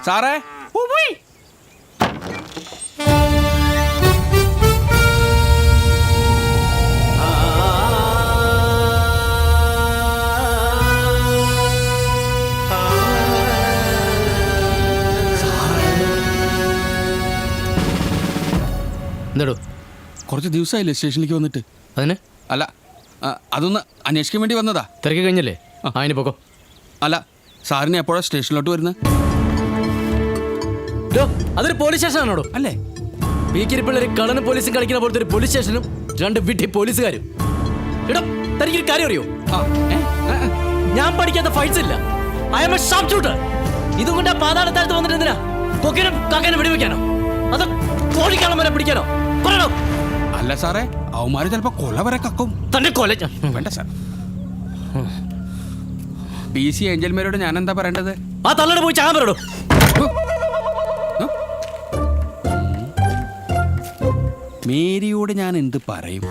സാറേ എന്താടോ? കുറച്ച് ദിവസമായില്ലേ സ്റ്റേഷനിലേക്ക് വന്നിട്ട്? അതിന് അല്ല, അതൊന്ന് അന്വേഷിക്കാൻ വേണ്ടി വന്നതാ. തിരക്കി കഴിഞ്ഞല്ലേ? അതിന് പോക്കോ. അല്ല, സാറിന് എപ്പോഴാണ് സ്റ്റേഷനിലോട്ട് വരുന്നത്? അതൊരു പോലീസ് സ്റ്റേഷനാണോടോ? അല്ലേ? പിള്ളേർ കളനും പോലീസും കളിക്കുന്ന പോലത്തെ ഒരു പോലീസ് സ്റ്റേഷനും 2 വിട്ടി പോലീസുകാരും. എടോ, തനിക്കൊരു കാര്യം അറിയോ? ഞാൻ പഠിക്കാത്ത ഫൈറ്റ്സ് ഇല്ല. I am a sharp shooter. ഇതും കൊണ്ട് ആ പാതാളത്താഴത്ത് വന്നിട്ട് എന്തിനാ? കൊക്കിനും കാക്കനും വെടിവെക്കാനോ? അത് കോഴിക്കാളം വരെ പിടിക്കാനോ? പറയണോ? അല്ല സാറേ, അവന്മാര് ചിലപ്പോ കൊല വരെ കക്കും. തന്നെ കൊല വേണ്ട സാർ. PC ഏഞ്ചൽമാരോട് ഞാൻ എന്താ പറയേണ്ടത്? ആ തള്ളയുടെ പോയി ചാകാൻ പറയടോ. മേരിയോട് ഞാൻ എന്ത് പറയും?